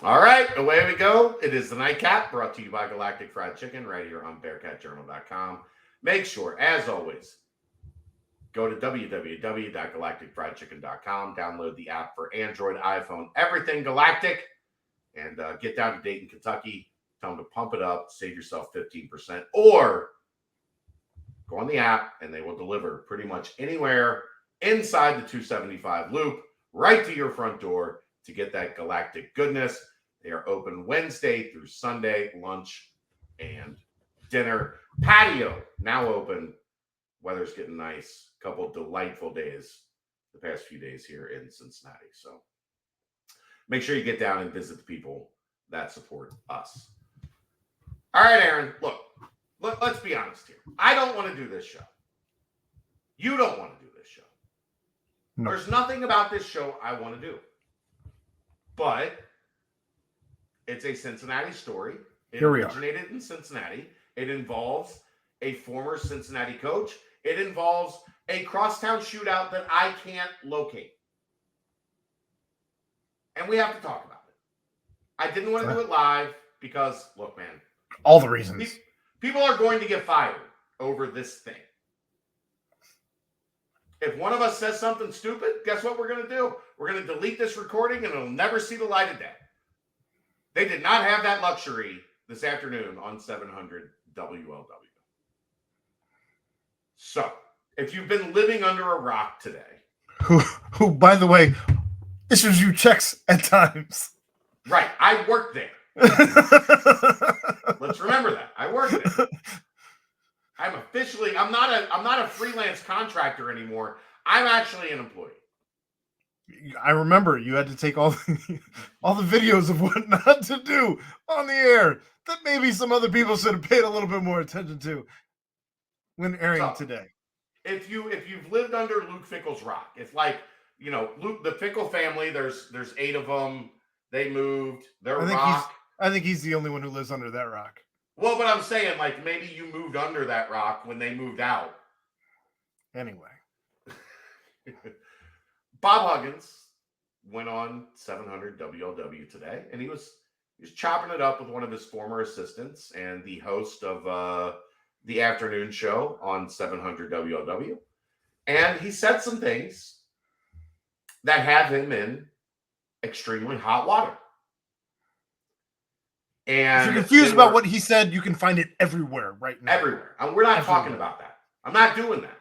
All right, away we go. It is the Nightcap, brought to you by Galactic Fried Chicken, right here on BearcatJournal.com. Make sure, as always, go to www.galacticfriedchicken.com, download the app for Android, iPhone, everything Galactic, and get down to Dayton, Kentucky. Tell them to pump it up, save yourself 15%, or go on the app and they will deliver pretty much anywhere inside the 275 loop, right to your front door to get that Galactic goodness. They are open Wednesday through Sunday, lunch and dinner. Patio now open. Weather's getting nice. A couple of delightful days the past few days here in Cincinnati. So make sure you get down and visit the people that support us. All right, Aaron, look, let's be honest here. I don't want to do this show. You don't want to do this show. No. There's nothing about this show I want to do. But it's a Cincinnati story. It originated in Cincinnati. It involves a former Cincinnati coach. It involves a crosstown shootout that I can't locate. And we have to talk about it. I didn't want to do it live because, look, man. All the reasons. People are going to get fired over this thing. If one of us says something stupid, guess what we're going to do? We're going to delete this recording and it'll never see the light of day. They did not have that luxury this afternoon on 700 WLW. So, if you've been living under a rock today. Who, by the way, issues you checks at times. Right. I worked there. Let's remember that. I worked there. I'm not a freelance contractor anymore. I'm actually an employee. I remember you had to take all the videos of what not to do on the air that maybe some other people should have paid a little bit more attention to when airing today. If you've lived under Luke Fickle's rock, it's like, Luke, the Fickle family, there's 8 of them. They moved. Their rock. I think he's the only one who lives under that rock. Well, but I'm saying, like, maybe you moved under that rock when they moved out. Anyway. Bob Huggins went on 700 WLW today, and he was chopping it up with one of his former assistants and the host of the afternoon show on 700 WLW. And he said some things that have him in extremely hot water. And if you're confused about what he said, you can find it everywhere right now. Everywhere. We're not talking about that. I'm not doing that.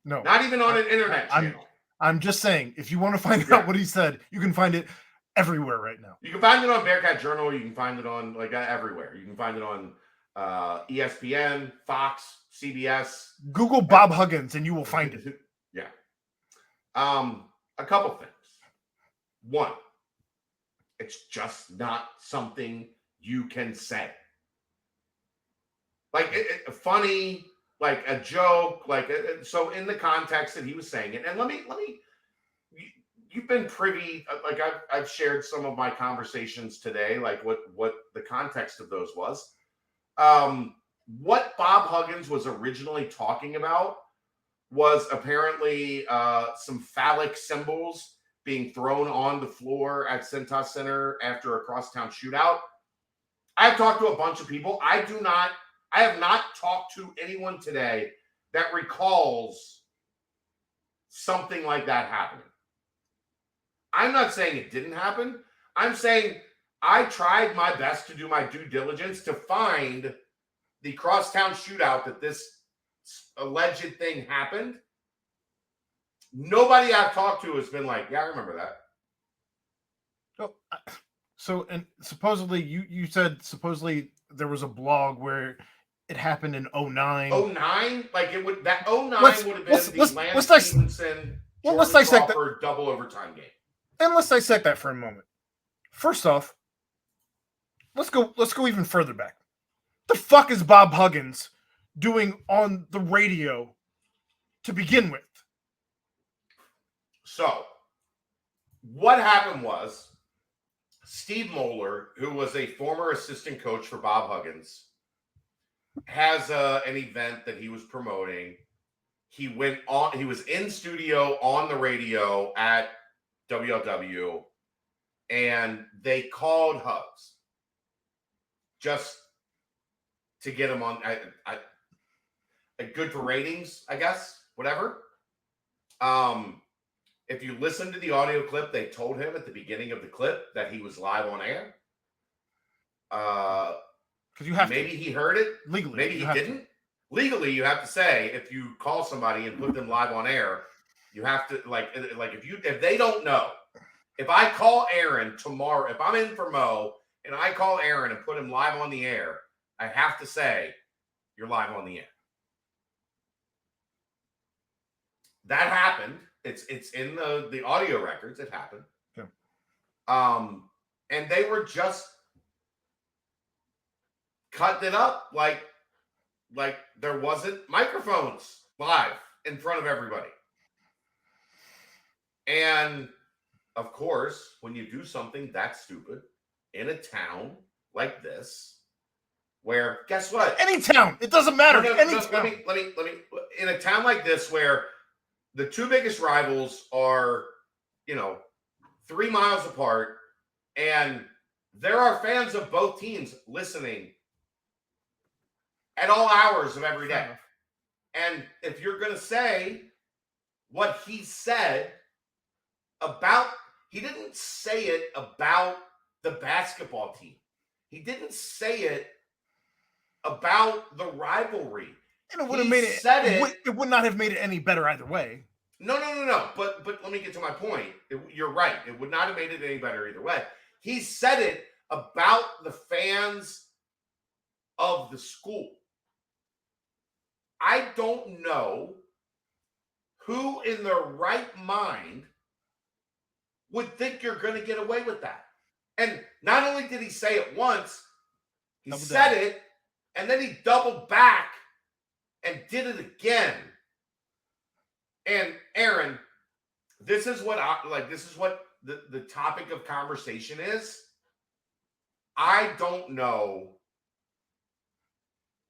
No. Not even on an internet channel. I'm just saying, if you want to find out what he said, you can find it everywhere right now. You can find it on Bearcat Journal. You can find it on, everywhere. You can find it on ESPN, Fox, CBS. Google Bob Huggins, and you will find it. Yeah. A couple things. One, it's just not something you can say. Like, funny, like a joke, so in the context that he was saying it. And let me, you've been privy, like I've shared some of my conversations today, like what the context of those was. What Bob Huggins was originally talking about was apparently some phallic symbols being thrown on the floor at Cintas Center after a crosstown shootout. I've talked to a bunch of people. I have not talked to anyone today that recalls something like that happening. I'm not saying it didn't happen. I'm saying I tried my best to do my due diligence to find the crosstown shootout that this alleged thing happened. Nobody I've talked to has been like, yeah, I remember that. So, and supposedly you said there was a blog where it happened in 09. 09? Like it would, that 09 would have been the Lance Stevenson, let's dissect that double overtime game. And let's dissect that for a moment. First off, let's go even further back. The fuck is Bob Huggins doing on the radio to begin with? So, what happened was Steve Moeller, who was a former assistant coach for Bob Huggins, has an event that he was promoting. He was in studio on the radio at WLW, and they called hugs just to get him on. Good for ratings, I guess. Whatever. If you listen to the audio clip, they told him at the beginning of the clip that he was live on air. Because you have maybe he heard it legally. Maybe he didn't. Legally, you have to say if you call somebody and put them live on air, you have to like if they don't know. If I call Aaron tomorrow, if I'm in for Mo and I call Aaron and put him live on the air, I have to say you're live on the air. That happened. It's in the audio records. It happened. Yeah. And they were just cutting it up like there wasn't microphones live in front of everybody. And of course, when you do something that stupid in a town like this, where guess what? Any town, it doesn't matter. Any town. Let me. In a town like this, where the two biggest rivals are, 3 miles apart, and there are fans of both teams listening at all hours of every day. And if you're going to say what he said about, he didn't say it about the basketball team. He didn't say it about the rivalry. And it would have made it. It would not have made it any better either way. No. But let me get to my point. You're right. It would not have made it any better either way. He said it about the fans of the school. I don't know who in their right mind would think you're going to get away with that. And not only did he say it once, he said it, and then he doubled back and did it again. And Aaron, this is what the topic of conversation is. I don't know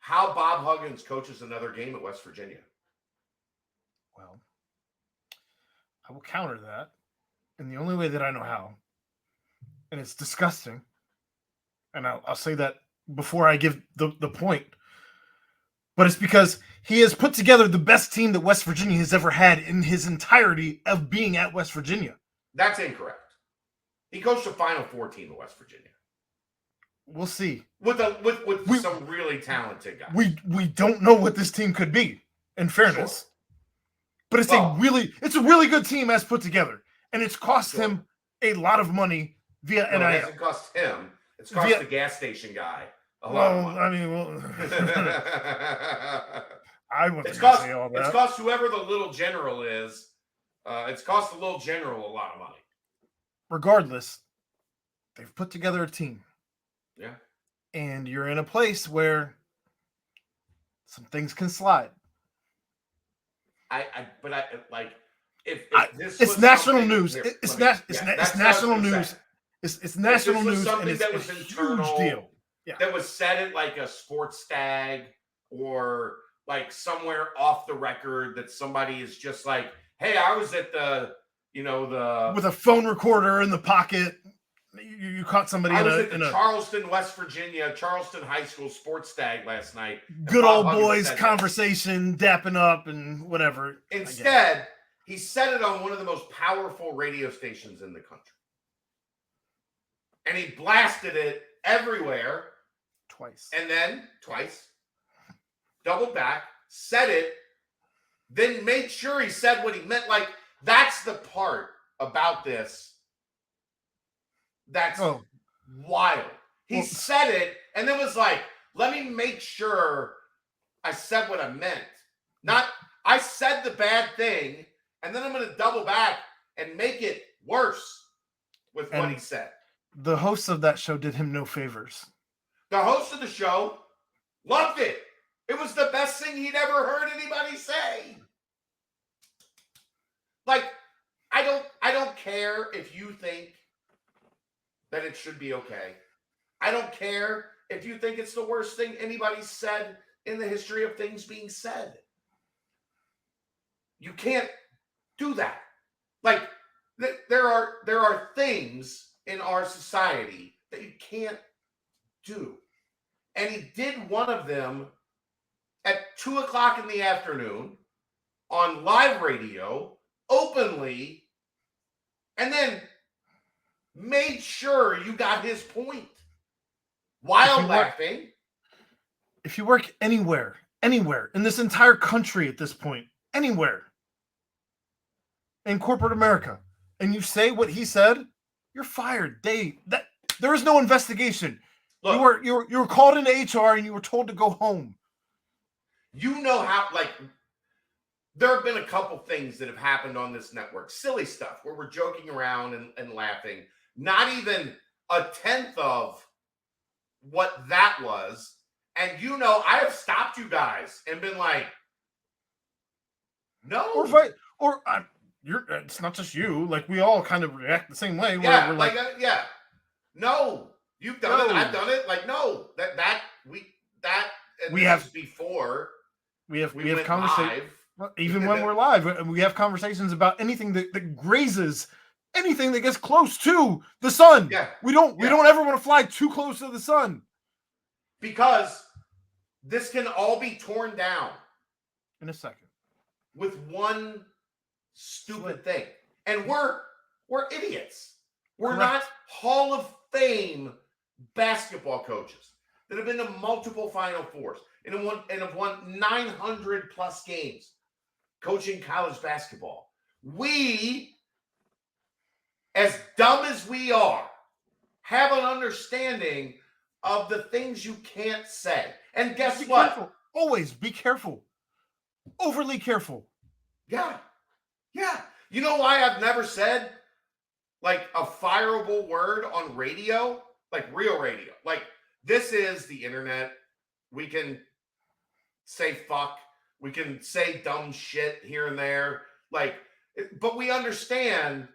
how Bob Huggins coaches another game at West Virginia. Well, I will counter that in the only way that I know how. And it's disgusting. And I'll say that before I give the point. But it's because he has put together the best team that West Virginia has ever had in his entirety of being at West Virginia. That's incorrect. He coached a Final Four team at West Virginia. We'll see. With some really talented guys. We don't know what this team could be, in fairness. Sure. But it's a really good team as put together. And it's cost him a lot of money via NIL. It hasn't cost him. It's cost the gas station guy a lot of money. I mean, I wouldn't say all that. It's cost whoever the little general is. It's cost the little general a lot of money. Regardless, they've put together a team. Yeah. And you're in a place where some things can slide. It's national news. It's national news. It's national news, and it's a huge deal. Yeah. That was said at like a sports stag or like somewhere off the record that somebody is just like, hey, I was at the with a phone recorder in the pocket. You caught somebody I was at the Charleston, West Virginia, Charleston High School sports stag last night. Good old boys conversation, dapping up and whatever. Instead, he said it on one of the most powerful radio stations in the country. And he blasted it everywhere. Twice. Doubled back, said it, then made sure he said what he meant. Like, that's the part about this that's wild. He said it and then was like, let me make sure I said what I meant. Not, I said the bad thing, and then I'm going to double back and make it worse with what he said. The hosts of that show did him no favors. The host of the show loved it. It was the best thing he'd ever heard anybody say. Like, I don't care if you think that it should be okay. I don't care if you think it's the worst thing anybody's said in the history of things being said. You can't do that. Like, there are things in our society that you can't do. And he did one of them at 2:00 in the afternoon on live radio openly, and then made sure you got his point while laughing. If you work anywhere in this entire country at this point, anywhere in corporate America, and you say what he said, you're fired. There is no investigation. Look, you were called into HR and you were told to go home. You know how, like, there have been a couple things that have happened on this network, silly stuff where we're joking around and laughing. Not even a tenth of what that was. And I have stopped you guys and been like, no. It's not just you. Like, we all kind of react the same way. Yeah, we're like, no, you've done it. I've done it. Like, no, we have before. We have conversations. Even when we're live, we have conversations about anything that grazes, anything that gets close to the sun. Yeah. We don't ever want to fly too close to the sun. Because this can all be torn down in a second with one stupid thing. And we're idiots. We're not Hall of Fame basketball coaches that have been to multiple Final Fours and have won 900 plus games coaching college basketball. We, as dumb as we are, have an understanding of the things you can't say. And guess what? Careful. Always be careful. Overly careful. Yeah. Yeah. You know why I've never said like a fireable word on radio? Like real radio. Like, this is the internet. We can say fuck. We can say dumb shit here and there. Like, but we understand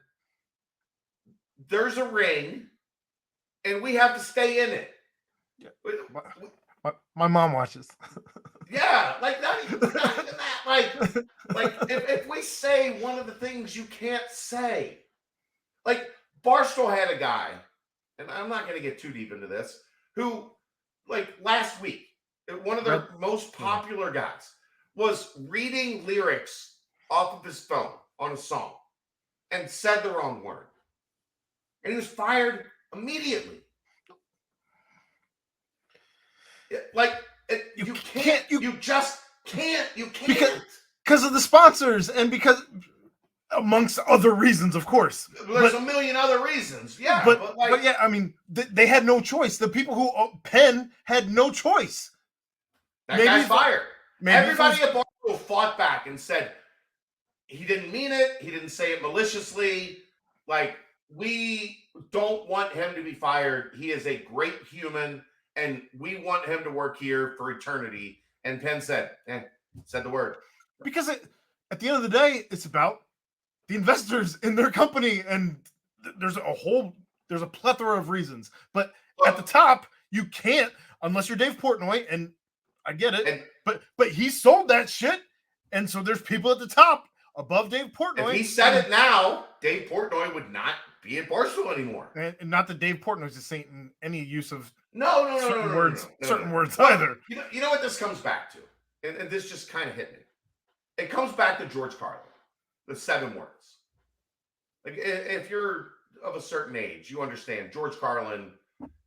there's a ring and we have to stay in it. Yeah. My mom watches. Yeah, like not even that. Like if we say one of the things you can't say, like Barstool had a guy, and I'm not going to get too deep into this, who like last week, one of their most popular guys was reading lyrics off of his phone on a song and said the wrong word, and he was fired immediately. Like, you just can't. Because of the sponsors and because, amongst other reasons, of course. There's a million other reasons. Yeah. But yeah, I mean, they had no choice. The people who Penn had no choice. That guy's fired. Everybody at Barstool fought back and said, he didn't mean it. He didn't say it maliciously. Like, we don't want him to be fired. He is a great human. And we want him to work here for eternity. And Penn said the word. Because at the end of the day, it's about the investors in their company. And there's a plethora of reasons. But at the top, you can't, unless you're Dave Portnoy, and I get it. But he sold that shit. And so there's people at the top above Dave Portnoy. If he said it now, Dave Portnoy would not be at Barstool anymore. And not that Dave Portnoy's just saying any use of certain words either. You know what this comes back to? And this just kind of hit me. It comes back to George Carlin, the 7 words. Like, if you're of a certain age, you understand George Carlin,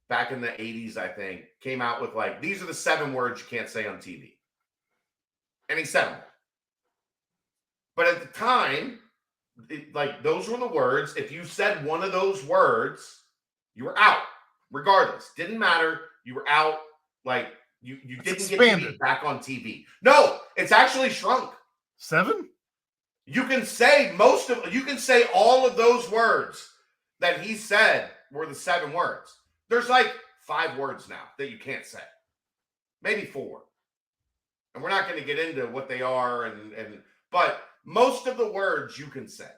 back in the 80s, I think, came out with like, these are the 7 words you can't say on TV. And he said them. But at the time, those were the words. If you said one of those words, you were out. Regardless, didn't matter. You were out. Like, you didn't get to be back on TV. No, it's actually shrunk. 7? You can say all of those words that he said were the 7 words. There's like 5 words now that you can't say. Maybe 4. And we're not going to get into what they are but most of the words you can say.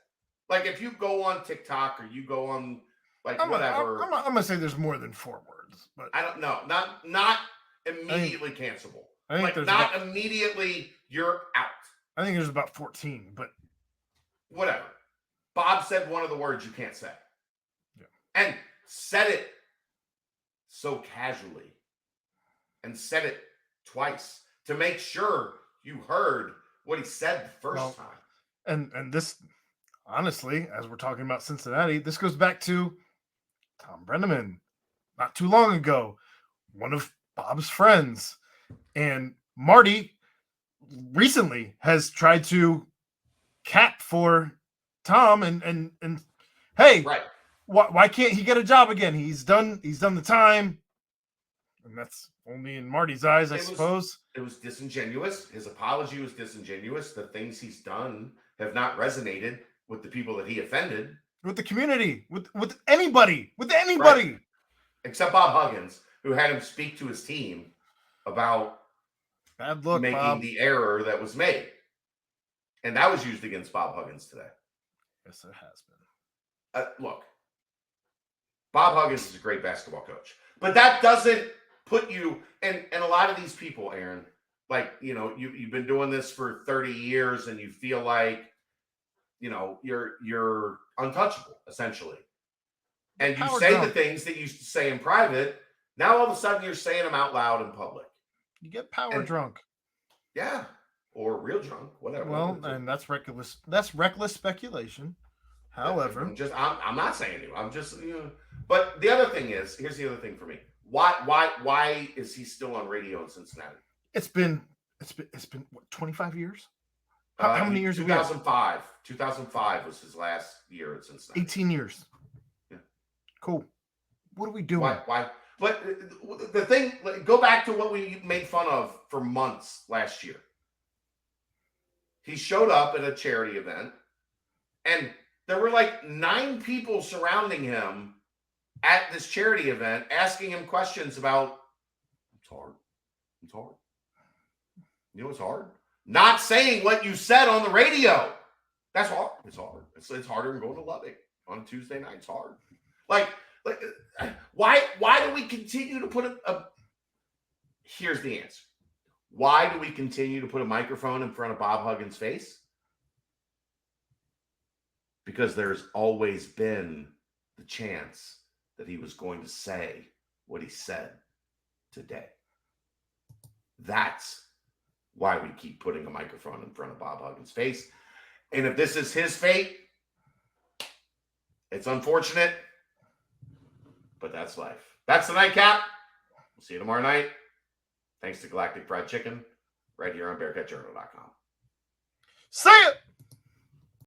Like, if you go on TikTok or you go on whatever. I'm gonna say there's more than 4 words, but I don't know. Not immediately cancelable. I think there's not immediately you're out. I think there's about 14, but whatever. Bob said one of the words you can't say. Yeah. And said it so casually and said it twice to make sure you heard what he said the first time. And this, honestly, as we're talking about Cincinnati, this goes back to Tom Brenneman not too long ago, one of Bob's friends. And Marty recently has tried to cap for Tom and hey, Right. why can't he get a job again? He's done the time. And that's only in Marty's eyes, I suppose. It was disingenuous. His apology was disingenuous. The things he's done have not resonated with the people that he offended. With the community, with anybody. Right. Except Bob Huggins, who had him speak to his team about bad luck, making Bob. the error that was made. And that was used against Bob Huggins today. Yes, it has been. Look, Bob Huggins is a great basketball coach. But that doesn't put you, and a lot of these people, Aaron, like, you know, you've been doing this for 30 years and you feel like, you know, you're untouchable, essentially. And you say the things that you used to say in private. Now all of a sudden you're saying them out loud in public. You get power drunk. Yeah. Or real drunk, whatever. Well, and that's reckless. That's reckless speculation. However, I'm not saying you. I'm just, you know. But the other thing is, here's the other thing for me. Why is he still on radio in Cincinnati? It's been what, 25 years? How many years? 2005. 2005 was his last year at Cincinnati. 18 years. Yeah. Cool. What are we doing? Why? But the thing, go back to what we made fun of for months last year. He showed up at a charity event, and there were like 9 people surrounding him at this charity event, asking him questions about, it's hard. You know, it's hard. Not saying what you said on the radio. That's hard. It's hard. It's harder than going to Lubbock on a Tuesday night. It's hard. Like why do we continue to put here's the answer. Why do we continue to put a microphone in front of Bob Huggins' face? Because there's always been the chance that he was going to say what he said today. That's why we keep putting a microphone in front of Bob Huggins' face. And if this is his fate, it's unfortunate, but that's life. That's the nightcap. We'll see you tomorrow night. Thanks to Galactic Fried Chicken, right here on BearcatJournal.com. See ya!